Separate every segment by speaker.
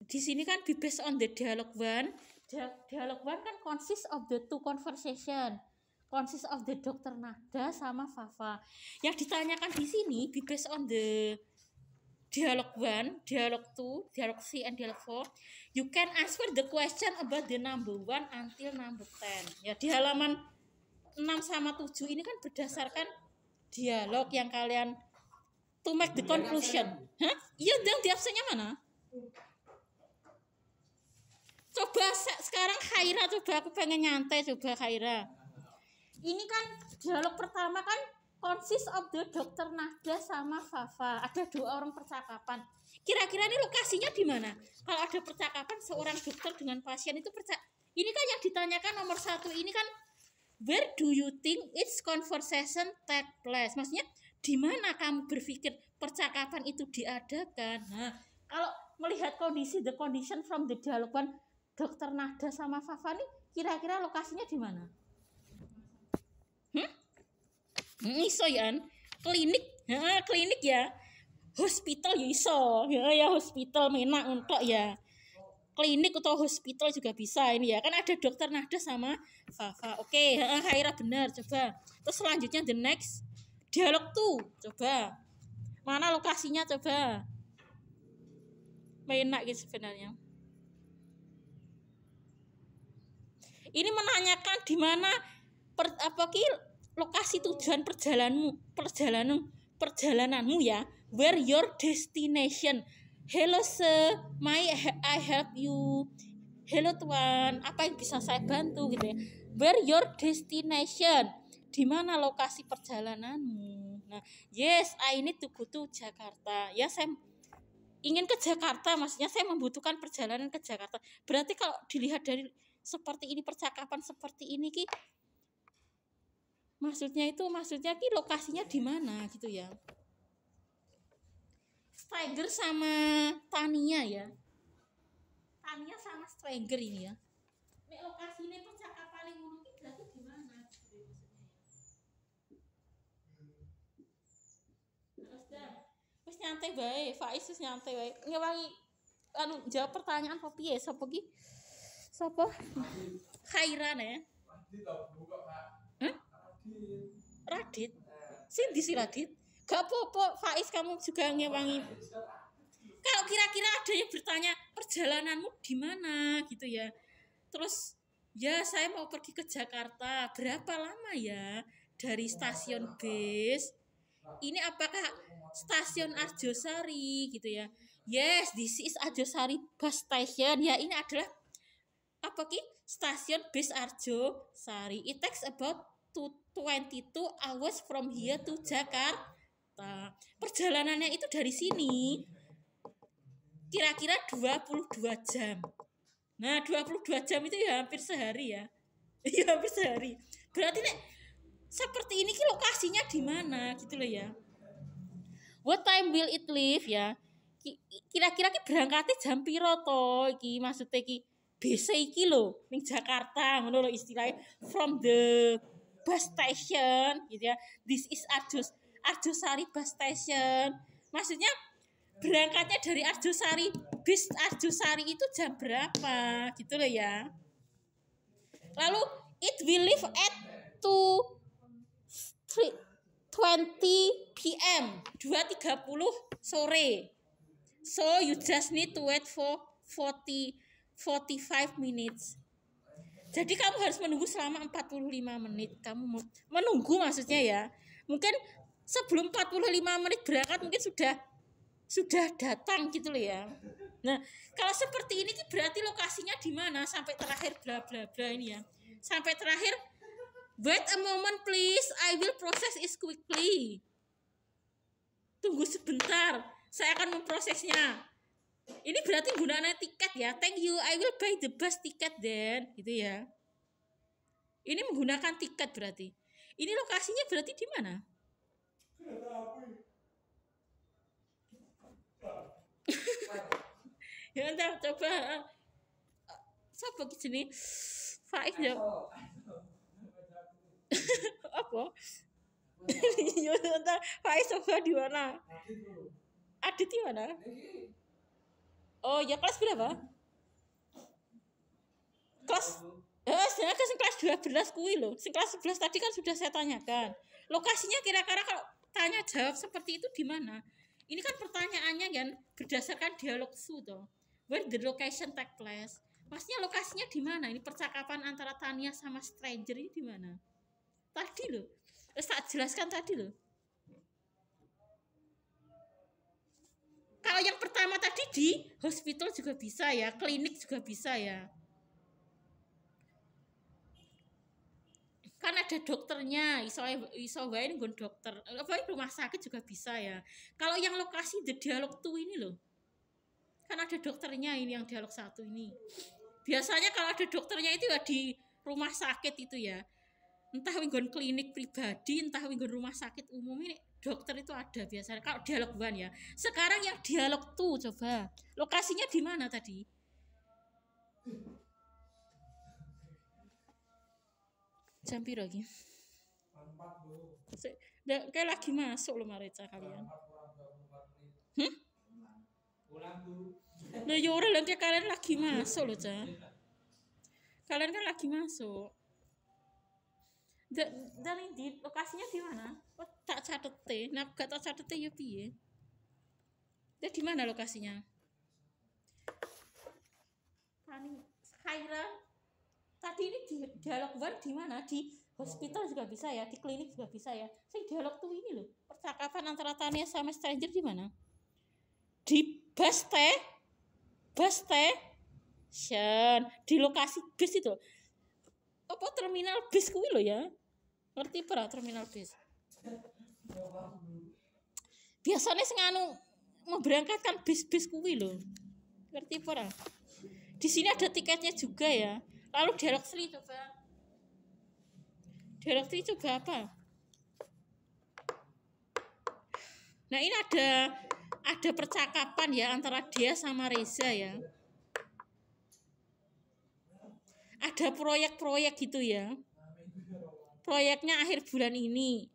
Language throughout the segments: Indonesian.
Speaker 1: di sini kan be based on the dialogue one. Dialogue one kan consist of the two conversation. Consist of the Dr. Nada sama Fafa. Yang ditanyakan di sini be based on the dialogue 1, dialogue 2, dialogue 3, and dialogue 4. You can answer the question about the number 1 until number 10. Ya, di halaman 6 sama 7 ini kan berdasarkan dialog yang kalian to make the conclusion. Hah? Iya, dong, di absennya mana? Coba sekarang Khaira, coba aku pengen nyantai, coba Khaira. Ini kan dialog pertama kan consist of the Dr. Nada sama Fafa. Ada 2 orang percakapan. Kira-kira ini lokasinya di mana? Kalau ada percakapan seorang dokter dengan pasien itu ini kan yang ditanyakan nomor 1 ini kan where do you think its conversation take place? Maksudnya di mana kamu berpikir percakapan itu diadakan? Nah, kalau melihat kondisi the condition from the dialogue one Dr. Nada sama Fafa nih kira-kira lokasinya di mana? Iso ya, klinik ya, hospital ya iso, ya hospital menak untuk ya, klinik atau hospital juga bisa ini ya, kan ada Dr. Nada sama Fafa. Oke, Khaira benar, coba. Terus selanjutnya the next dialog tuh, coba mana lokasinya coba, menak gitu sebenarnya. Ini menanyakan di mana lokasi tujuan perjalananmu ya, where your destination. Hello sir, may I help you? Hello tuan, apa yang bisa saya bantu gitu ya. Where your destination, di mana lokasi perjalananmu. Nah, yes, I need to go to Jakarta. Ya, saya ingin ke Jakarta, maksudnya saya membutuhkan perjalanan ke Jakarta. Berarti kalau dilihat dari seperti ini, percakapan seperti ini ki maksudnya ki lokasinya di mana gitu ya. Stranger sama Tania ya. Tania sama Stranger ini ya. Nek lokasinya percakapan yang ngono ki berarti di mana gitu maksudnya. Wis nyantai bae, Faiz wis nyantai bae. Ngewangi jawab pertanyaan apa piye sapa ki? Sapa? Khaira ya. Radit? Sing di si Radit? Gak apa-apa, Faiz kamu juga ngewangi. Kalau kira-kira ada yang bertanya perjalananmu di mana gitu ya. Terus ya saya mau pergi ke Jakarta. Berapa lama ya dari stasiun bis? Ini apakah stasiun Arjosari gitu ya? Yes, this is Arjosari bus station. Ya, ini adalah stasiun bis Arjosari. It takes about 22 hours from here to Jakarta. Perjalanannya itu dari sini kira-kira 22 jam. Nah, 22 jam itu ya hampir sehari ya. Iya, hampir sehari. Berarti nek seperti ini ki lokasinya di mana gitu loh ya. What time will it leave ya? Kira-kira ki berangkatnya jam piro to iki maksudnya ki BC iki lho ning Jakarta ngono lho istilahnya from the bus station gitu ya. This is Arjosari bus station. Maksudnya berangkatnya dari Arjosari, bis Arjosari itu jam berapa gitu loh ya. Lalu it will leave at 2:20 p.m. 2:30 sore. So you just need to wait for 45 minutes. Jadi kamu harus menunggu selama 45 menit. Kamu menunggu maksudnya ya. Mungkin sebelum 45 menit berangkat mungkin sudah datang gitu loh ya. Nah, kalau seperti ini berarti lokasinya di mana sampai terakhir bla bla bla ini ya. Sampai terakhir wait a moment please, I will process it quickly. Tunggu sebentar, saya akan memprosesnya. Ini berarti gunanya tiket ya. Thank you, I will buy the bus ticket then, gitu ya. Ini menggunakan tiket berarti. Ini lokasinya berarti di mana? Ya entar coba. Siapa di sini? Faiz ya. Apa? Ya entar Faiz coba di mana? Adit di mana? Oh ya, kelas berapa? Kelas saya kelas 12 kuwi loh. Kelas 11 tadi kan sudah saya tanyakan. Lokasinya kira-kira kalau tanya jawab seperti itu di mana? Ini kan pertanyaannya kan berdasarkan dialog su toh. Where the location take place? Maksudnya lokasinya di mana? Ini percakapan antara Tania sama stranger ini di mana? Tadi loh. Tak jelaskan tadi loh. Kalau yang pertama tadi di hospital juga bisa ya, klinik juga bisa ya. Kan ada dokternya, iso wae nggon dokter. Apa rumah sakit juga bisa ya. Kalau yang lokasi the dialog 2 ini loh. Kan ada dokternya ini yang dialog 1 ini. Biasanya kalau ada dokternya itu ya di rumah sakit itu ya. Entah nggon klinik pribadi, entah nggon rumah sakit umum ini dokter itu ada biasanya. Kalau dialog 1 ya. Sekarang yang dialog 2 coba. Lokasinya di mana tadi? Jam piro lagi? Kayak lagi masuk loh Mareca kalian. Nah ya udah lagi kalian lagi masuk loh Ca. Kalian kan lagi masuk. Dan ini lokasinya di mana? Oh, tak catete. Nah gak tak catete ya piye? Dan di mana lokasinya? Khaira. Tadi ini dialog 1 di mana? Di hospital juga bisa ya, di klinik juga bisa ya. Sing dialog 2 ini loh. Percakapan antara Tania sama stranger di mana? Di bus station, di lokasi bis itu. Apa terminal bis kuwi lho ya? Ngerti pra terminal bis? Biasanya sing anu memberangkatkan bis-bis kuwi lho. Ngerti pra? Di sini ada tiketnya juga ya. Lalu dialog 3 coba. Dialog 3 coba apa? Nah, ini ada percakapan ya antara dia sama Reza ya. Ada proyek-proyek gitu ya. Proyeknya akhir bulan ini.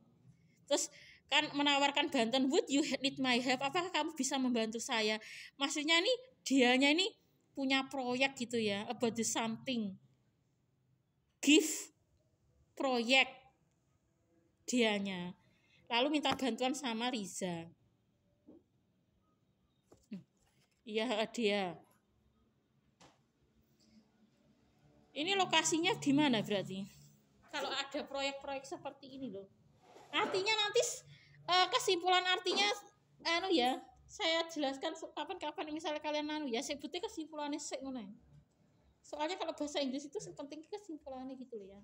Speaker 1: Terus kan menawarkan bantuan, would you need my help? Apakah kamu bisa membantu saya? Maksudnya nih dianya ini punya proyek gitu ya, about the something. Give proyek dianya. Lalu minta bantuan sama Riza. Iya dia. Ini lokasinya di mana berarti? Kalau ada proyek-proyek seperti ini loh. Artinya nanti kesimpulan artinya ya, saya jelaskan kapan-kapan misalnya kalian ya, sebutnya kesimpulannya sik ngono. Soalnya kalau bahasa Inggris itu penting kesimpulannya gitu loh ya.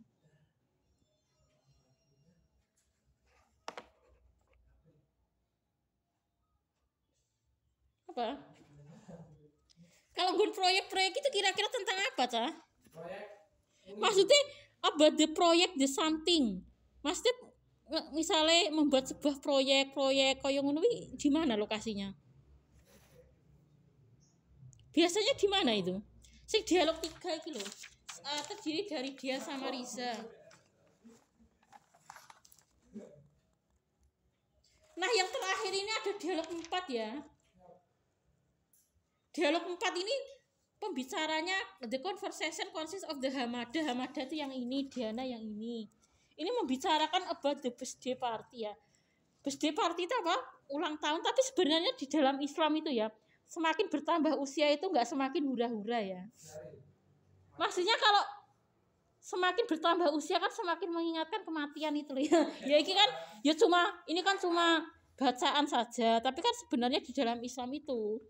Speaker 1: Apa? Kalau proyek-proyek itu kira-kira tentang apa, Cah? Maksudnya about the project the something. Maksudnya misalnya membuat sebuah proyek koyo ngono di mana lokasinya? Biasanya di mana itu? Sing dialog 3 iki lho. Terdiri dari dia sama Riza. Nah, yang terakhir ini ada dialog 4 ya. Dialog 4 ini pembicaranya the conversation consists of the Hamada. Hamada itu yang ini, Diana yang ini. Ini membicarakan about the birthday party ya. Birthday party itu apa? Ulang tahun, tapi sebenarnya di dalam Islam itu ya, semakin bertambah usia itu enggak semakin hura-hura ya. Maksudnya kalau semakin bertambah usia kan semakin mengingatkan kematian itu ya. Ya ini kan cuma bacaan saja, tapi kan sebenarnya di dalam Islam itu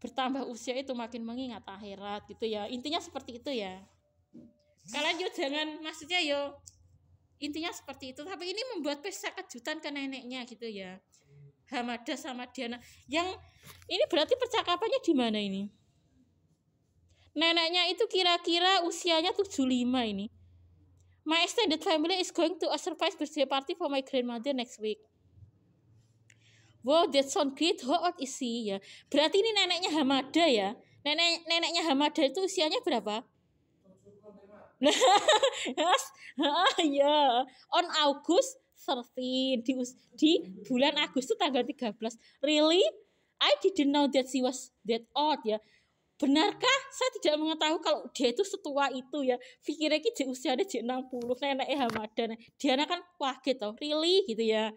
Speaker 1: bertambah usia itu makin mengingat akhirat gitu ya. Intinya seperti itu ya. Kalian jangan maksudnya intinya seperti itu, tapi ini membuat pesta kejutan ke neneknya gitu ya. Hamada sama Diana. Yang ini berarti percakapannya di mana ini? Neneknya itu kira-kira usianya 75 ini. My extended family is going to a surprise birthday party for my grandmother next week. Wow, that sound great. How old is she? Ya. Berarti ini neneknya Hamada ya. Neneknya Hamada itu usianya berapa? Ya, on August 13 di bulan Agustus tanggal 13. Really? I didn't know that she was that old ya. Benarkah saya tidak mengetahui kalau dia itu setua itu ya. Pikirnya ki usianya 60 nenek Hamadan. Diana kan kaget tau, really gitu ya.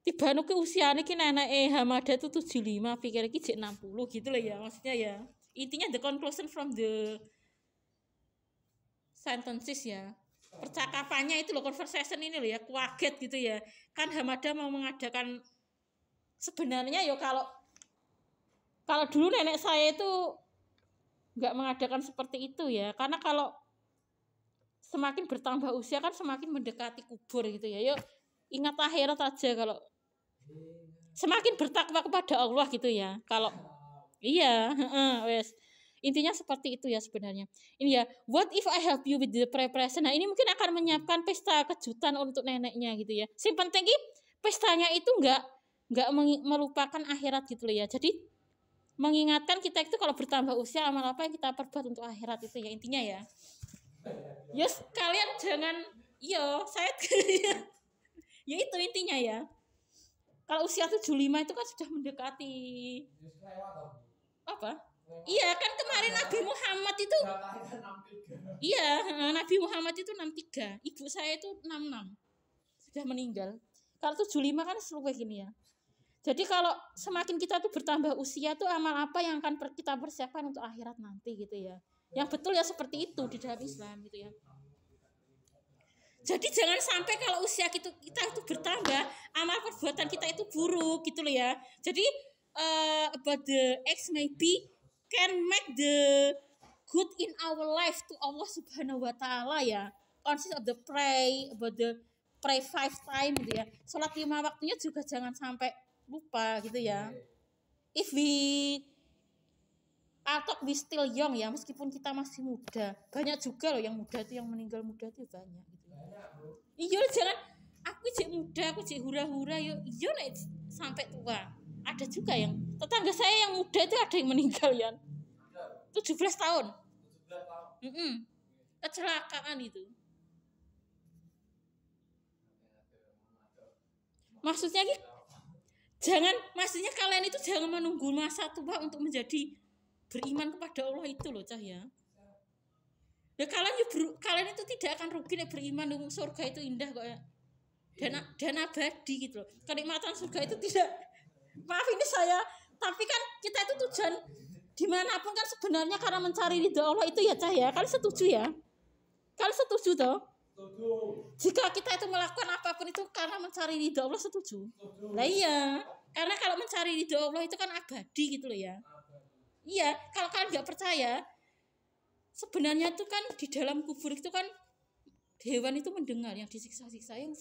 Speaker 1: Tiba ke usianya ki nenek Hamadan itu 75, pikirnya ki 60 gitu lah ya maksudnya ya. Intinya the conclusion from the sentences ya. Percakapannya itu loh, conversation ini loh ya, kaget gitu ya. Kan Hamada mau mengadakan sebenarnya ya kalau dulu nenek saya itu nggak mengadakan seperti itu ya, karena kalau semakin bertambah usia kan semakin mendekati kubur gitu ya. Yuk ingat akhirat aja, kalau semakin bertakwa kepada Allah gitu ya. Kalau iya, wes intinya seperti itu ya sebenarnya. Ini ya, what if I help you with the preparation? Nah ini mungkin akan menyiapkan pesta kejutan untuk neneknya gitu ya. Yang penting pestanya itu nggak melupakan akhirat gitu loh ya. Jadi mengingatkan kita itu kalau bertambah usia amal apa yang kita perbuat untuk akhirat itu ya intinya ya. Yes, kalian jangan saya ya itu intinya ya. Kalau usia 75 itu kan sudah mendekati apa? Iya kan kemarin Nabi Muhammad itu Nabi Muhammad itu 63, ibu saya itu 66 sudah meninggal. Kalau 75 kan seluruh gini ya. Jadi kalau semakin kita tuh bertambah usia tuh amal apa yang akan kita persiapkan untuk akhirat nanti gitu ya. Yang betul ya seperti itu di dalam Islam gitu ya. Jadi jangan sampai kalau usia kita itu bertambah, amal perbuatan kita itu buruk gitu loh ya. Jadi about the age maybe can make the good in our life to Allah Subhanahu wa taala ya. Consist of the pray, about the pray 5 times gitu ya. Salat 5 waktunya juga jangan sampai lupa gitu ya. If we we still young ya, meskipun kita masih muda, banyak juga loh yang muda itu yang meninggal muda itu banyak gitu. Iya jangan aku cek muda, aku cek hura-hura iya nek sampai tua. Ada juga yang tetangga saya yang muda itu ada yang meninggal ya. 17 tahun. Kecelakaan itu. Maksudnya kalian itu jangan menunggu masa tua untuk menjadi beriman kepada Allah itu loh cah ya. Ya kalian itu tidak akan rugi nek beriman, surga itu indah kok ya. Dan abadi gitu loh. Kenikmatan surga itu tidak, maaf ini saya, tapi kan kita itu tujuan dimanapun kan sebenarnya karena mencari ridha Allah itu ya cah ya. Kalian setuju ya? Kalian setuju toh? Jika kita itu melakukan apapun itu karena mencari ridha Allah, setuju? Lah iya, karena kalau mencari ridha Allah itu kan abadi gitu loh ya. Iya, kalau kalian nggak percaya, sebenarnya itu kan di dalam kubur itu kan hewan itu mendengar yang disiksa-siksa, yang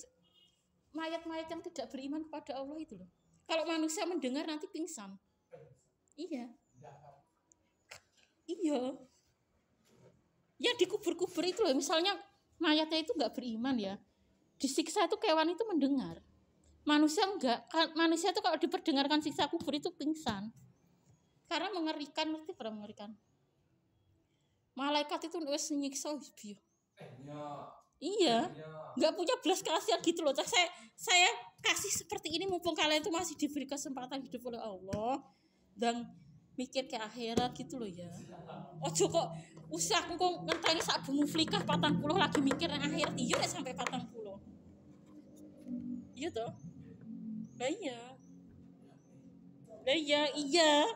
Speaker 1: mayat-mayat yang tidak beriman kepada Allah itu loh. Kalau manusia mendengar nanti pingsan. Iya. Ya di kubur-kubur itu loh, misalnya mayatnya itu nggak beriman ya, disiksa itu kewan itu mendengar. Manusia enggak, manusia itu kalau diperdengarkan siksa kubur itu pingsan. Karena mengerikan, ngerti pernah mengerikan. Malaikat itu wes nyiksa biyo. Iya, nggak punya belas kasihan gitu loh. Saya kasih seperti ini mumpung kalian itu masih diberi kesempatan hidup oleh Allah dan mikir ke akhirat gitu loh ya. Ojo kok usah kok ngenteni sak bungu flikah 40 lagi mikir nang akhirat iya nek sampai 40. Iya toh? Lah iya.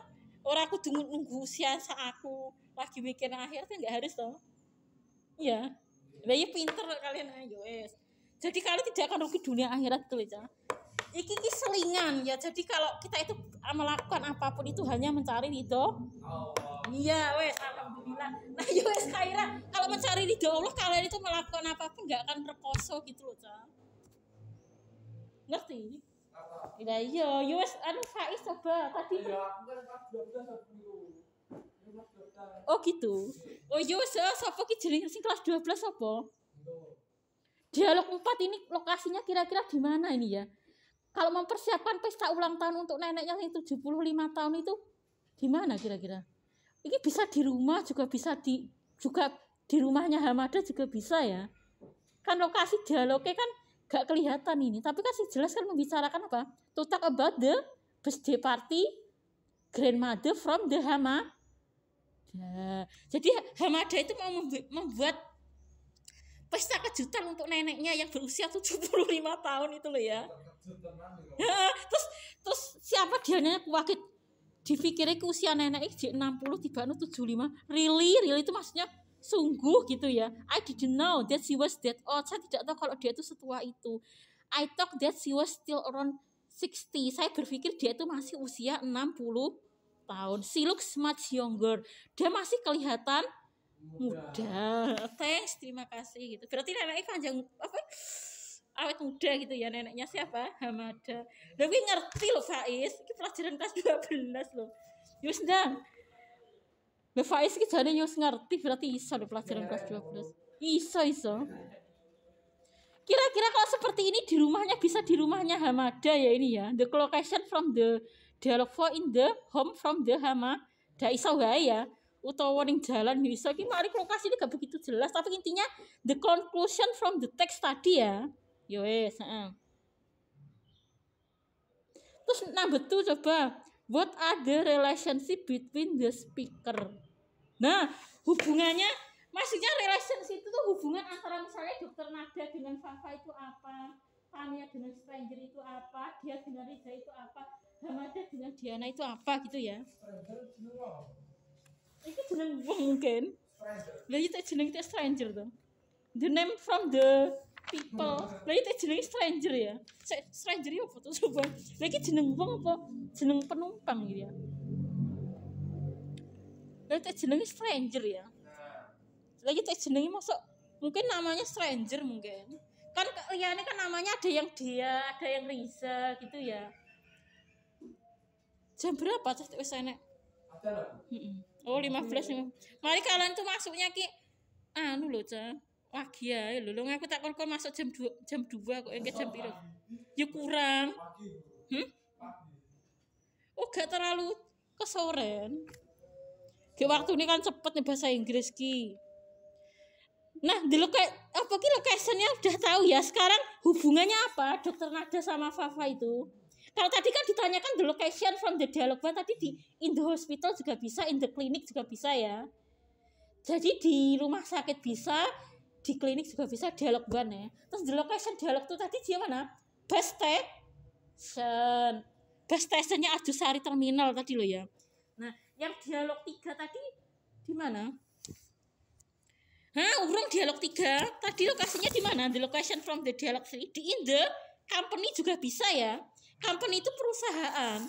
Speaker 1: Ora kudu nunggu usia aku lagi mikir nang akhirat kan enggak harus toh. Iya. Lah iya pinter kalian ayo wes. Jadi kalian tidak akan rugi dunia akhirat tuh ya. Iki selingan ya. Jadi kalau kita itu melakukan apapun itu hanya mencari ridho. Iya wes, alhamdulillah. Nah ya wes Khaira, kalau mencari ridho Allah kalian itu melakukan apapun nggak akan terposo gitu loh Cang. Ngerti? Iya, ya wes Faiz coba tadi. Oh gitu. Oh ya wes sapa ki jenenge sing kelas 12 sapa? Dialog 4 ini lokasinya kira-kira di mana ini ya? Kalau mempersiapkan pesta ulang tahun untuk neneknya yang 75 tahun itu di mana kira-kira? Ini bisa di rumah juga bisa di rumahnya Hamada juga bisa ya. Kan lokasi dialognya kan gak kelihatan ini, tapi kan sih jelas kan membicarakan apa? To talk about the birthday party grandmother from the Hamada. Jadi Hamada itu mau membuat pesta kejutan untuk neneknya yang berusia 75 tahun itu loh ya. Terus siapa dianya wakit dipikirnya ke usia neneknya 60 tiba 75. Really itu maksudnya sungguh gitu ya. I didn't know that she was that old. Saya tidak tahu kalau dia itu setua itu. I thought that she was still around 60. Saya berpikir dia itu masih usia 60 tahun. She looks much younger. Dia masih kelihatan muda. Thanks, terima kasih gitu. Berarti neneknya panjang apa? Awet muda gitu ya neneknya siapa? Hamada. Tapi ngerti loh Faiz. Ini pelajaran kelas 12 loh. Yus ndang. Loh Faiz iki jane yus ngerti berarti iso loh pelajaran kelas 12. Iso. Kira-kira kalau seperti ini di rumahnya bisa di rumahnya Hamada ya ini ya. The location from the dialogue for in the home from the Hamada iso wae ya. Utawa ning jalan bisa ki mari lokasi ini gak begitu jelas tapi intinya the conclusion from the text tadi ya. Yo wes, Terus number 2 coba. What are the relationship between the speaker? Nah, hubungannya maksudnya relationship itu tuh hubungan antara misalnya Dokter Nada dengan Fafa itu apa? Tania dengan stranger itu apa? Dia dengan Riza itu apa? Hamada dengan Diana itu apa gitu ya. Itu jeneng wong mungkin. Lah itu jeneng itu stranger tuh. The name from the people. Lah itu jeneng stranger ya. Stranger ya foto coba. Lah iki jeneng wong apa jeneng penumpang gitu ya. Lah itu jeneng stranger ya. Lah itu jenenge masuk mungkin namanya stranger mungkin. Kan liyane kan namanya ada yang dia, ada yang Riza gitu ya. Jam berapa terus wis enek? Oh 15 nih. Mari kalian tuh masuknya ki anu lho Ca. Pagi ae lho. Aku tak kon masuk jam 2 kok engke jam piro? Ya kurang. Oh gak terlalu kesoren. Ki waktu ini kan cepet nih bahasa Inggris ki. Nah, di location-nya udah tahu ya. Sekarang hubungannya apa? Dokter Nada sama Fafa itu. Kalau tadi kan ditanyakan the location from the dialogue one, tadi di in the hospital juga bisa, in the clinic juga bisa ya. Jadi di rumah sakit bisa, di klinik juga bisa dialogue one ya. Terus the location dialogue itu tadi dia mana? Bus station. Bus stationnya Arjosari Terminal tadi loh ya. Nah, yang dialog 3 tadi di mana? Urung dialog 3. Tadi lokasinya di mana? The location from the dialogue 3 di in the company juga bisa ya. Company itu perusahaan.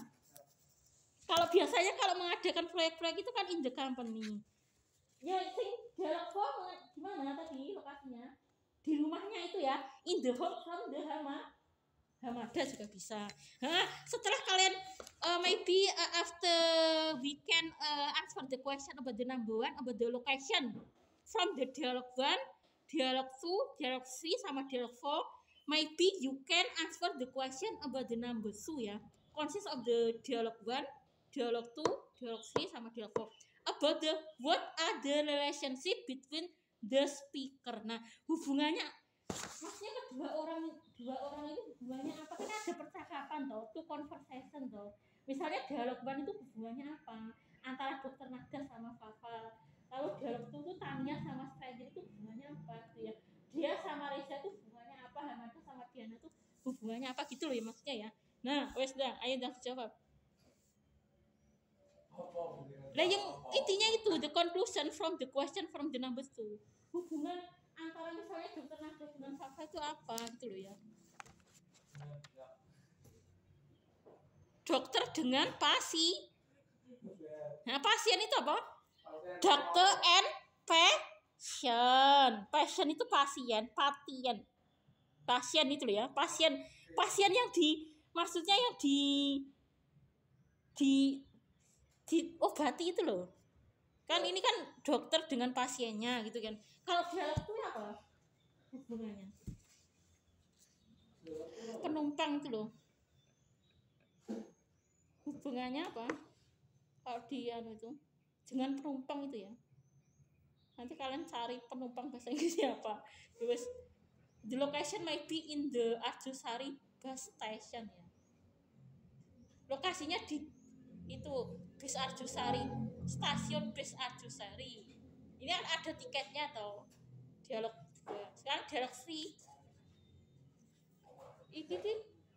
Speaker 1: Kalau biasanya kalau mengadakan proyek-proyek itu kan in the company. Ya, sing dialog 4 di mana tadi lokasinya? Di rumahnya itu ya, in the home from the Hamada juga bisa. Setelah kalian maybe after we can answer the question about the number 1 about the location from the dialogue 1, dialogue 2, dialogue 3 sama dialogue 4. Maybe you can answer the question about the number 2 ya. Consist of the dialogue 1, dialogue 2, dialogue 3 sama dialogue 4. About the what are the relationship between the speaker. Nah, hubungannya maksudnya kedua orang ini hubungannya apa? Kan ada percakapan toh, two conversation toh. Misalnya dialog 1 itu hubungannya apa? Antara Dokter Nada sama Fafa. Lalu dialog 2 itu Tania sama stranger itu hubungannya apa gitu ya. Dia sama Reza itu hubungannya apa? Hamada sama Diana itu hubungannya apa gitu loh ya maksudnya ya. Nah, wes dah, ayo dah jawab. Nah, yang intinya itu the conclusion from the question from the number 2. Hubungan antara misalnya Dokter Nada dengan Fafa itu apa gitu loh ya. Dokter dengan pasien. Nah, pasien itu apa? Dokter and pasien itu pasien itu loh ya, pasien yang maksudnya yang obati itu loh kan, ini kan dokter dengan pasiennya gitu kan. Kalau dialog itu apa hubungannya? Penumpang itu loh, hubungannya apa kalau dia itu dengan penumpang itu ya. Nanti kalian cari penumpang bahasa Inggrisnya apa. Terus the location might be in the Arjosari bus station ya. Lokasinya di itu Bis Arjosari, stasiun Bis Arjosari. Ini kan ada tiketnya toh. Dialog 2. Sekarang dialog 3.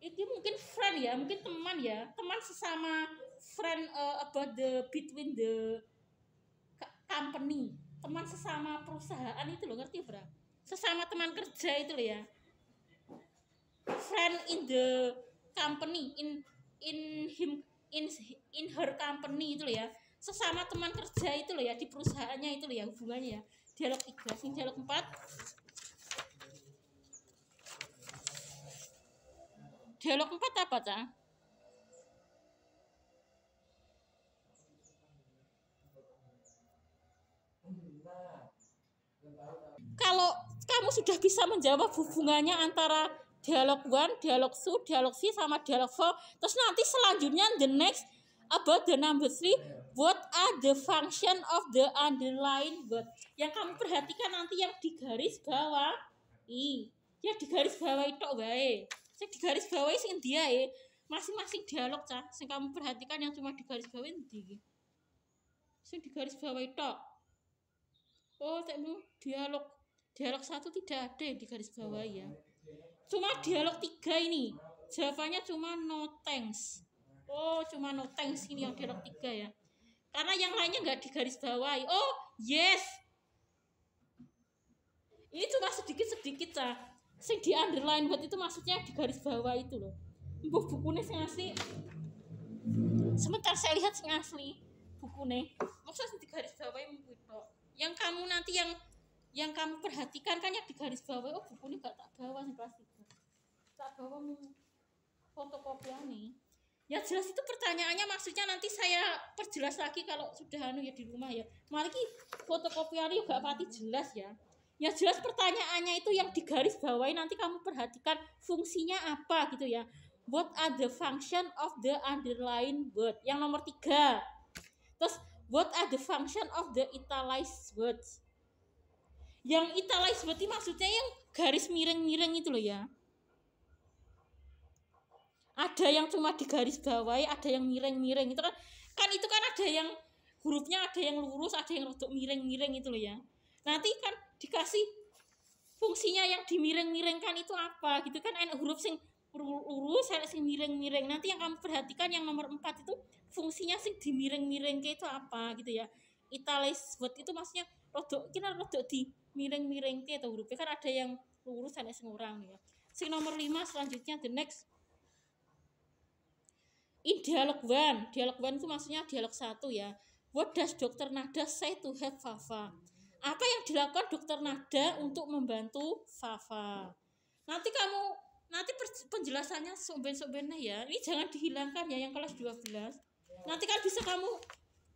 Speaker 1: Iki mungkin friend ya, mungkin teman ya, teman sesama friend about the between the company, teman sesama perusahaan itu loh, ngerti bro? Sesama teman kerja itu loh ya. Friend in the company, in him in her company itu loh ya. Sesama teman kerja itu loh ya, di perusahaannya itu loh ya hubungannya ya. Dialog 3, sing dialog 4. Dialog 4 apa, Cak? Kalau kamu sudah bisa menjawab hubungannya antara dialog 1, dialog 2, dialog 3 sama dialog 4, terus nanti selanjutnya the next about the number 3, what are the function of the underlying word? Yang kamu perhatikan nanti yang di garis bawah. Ya di garis bawah itu wae. Sing di garis bawah sing dia masing-masing dialog Cah. Sing kamu perhatikan yang cuma di garis bawah ndi? Sing di garis bawah itu. Oh, tekmu dialog 1 tidak ada di garis bawah ya. Cuma dialog 3 ini. Jawabannya cuma no thanks. Oh, cuma no thanks ini yang dialog 3 ya. Karena yang lainnya nggak di garis bawah. Oh, yes. Ini cuma sedikit-sedikit Cah. Sing di underline buat itu maksudnya di garis bawah itu loh. Mbuh bukunya sing asli. Sebentar saya lihat sing asli bukunya. Maksudnya di garis bawah itu. Yang kamu nanti yang kamu perhatikan kan yang di garis bawah. Oh, bukunya gak tak bawa sing kelas 3. Tak bawa fotokopiannya. Ya jelas itu pertanyaannya, maksudnya nanti saya perjelas lagi kalau sudah ya di rumah ya. Maliki fotokopiannya juga pati jelas ya. Ya jelas pertanyaannya itu yang di garis bawahi nanti kamu perhatikan fungsinya apa gitu ya. What are the function of the underlying word? Yang nomor 3. Terus what are the function of the italicized words? Yang italicized word itu maksudnya yang garis miring-miring itu loh ya. Ada yang cuma di garis bawahi, ada yang miring-miring. Itu kan itu kan ada yang hurufnya ada yang lurus, ada yang rodok miring-miring itu loh ya. Nanti kan dikasih fungsinya yang dimiring-miringkan itu apa gitu kan, enak huruf sing lurus, sing miring-miring. Nanti yang kamu perhatikan yang nomor 4 itu fungsinya sing dimiring-miringke itu apa gitu ya. Italicized word itu maksudnya rodok kira rodok di miring-miringke atau hurufnya kan ada yang lurus, ada sing urang ya. Sing nomor 5 selanjutnya the next. In dialog 1 itu maksudnya dialog 1 ya. What does Dr. Nada say to help Fafa? Apa yang dilakukan Dr. Nada untuk membantu Fafa? Nanti penjelasannya soben-sobennya ya. Ini jangan dihilangkan ya yang kelas 12. Nanti kan bisa kamu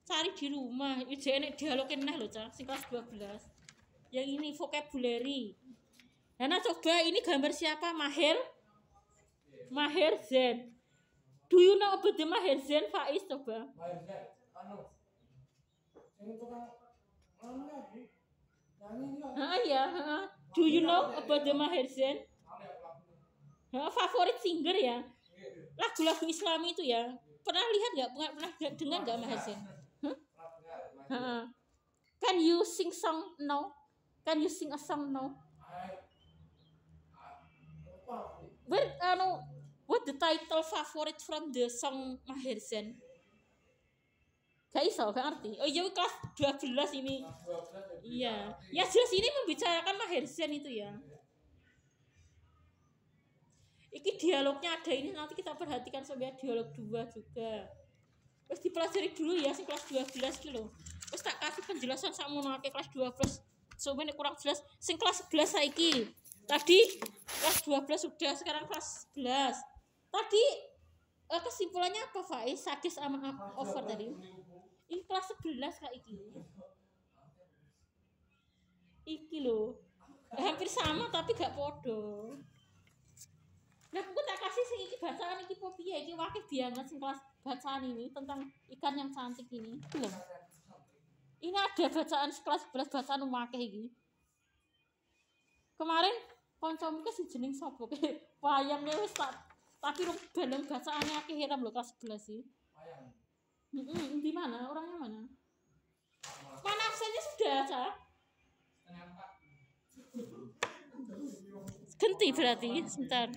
Speaker 1: cari di rumah. Ini jangan dialogin loh Cah, sing kelas 12. Yang ini vocabulary. Nah coba ini gambar siapa? Maher Zen. Do you know about the Maher Zen, Faiz? Coba. Ya. Do you know about the Maher Zen? Favorit singer ya. Lagu-lagu Islami itu ya. Pernah lihat nggak? Pernah dengar nggak Maher Zen? Can you sing song now? Can you sing a song now? What the title favorite from the song Maher Zen? Gak iso, gak ngerti. Oh iya kelas 12 ini. Iya. Ya jelas ini membicarakan Maher Zen itu ya. Iki dialognya ada ini, nanti kita perhatikan sampai dialog 2 juga. Terus dipelajari dulu ya sing kelas 12 iki lho. Terus tak kasih penjelasan sakmono akeh kelas 12. Sampai kurang jelas sing kelas 11 saiki. Tadi kelas 12 sudah, sekarang kelas 11. Tadi kesimpulannya apa Faiz? Sadis sama over tadi. Ini kelas 11 Kak iki. Iki lho. Hampir sama tapi gak podo. Nah, aku tak kasih sing iki bacaan iki po piye iki wakil banget sing kelas bacaan ini tentang ikan yang cantik ini. Belum. Ini ada bacaan kelas 11 bacaan wakil iki. Kemarin kancamu ke si jeneng sapa ke wayangnya wis tak Tapi bandeng bacaannya akeh heram lho kelas 11 sih. Di mana? Orangnya mana? Mana absennya sudah, Cak? Ganti berarti, sebentar.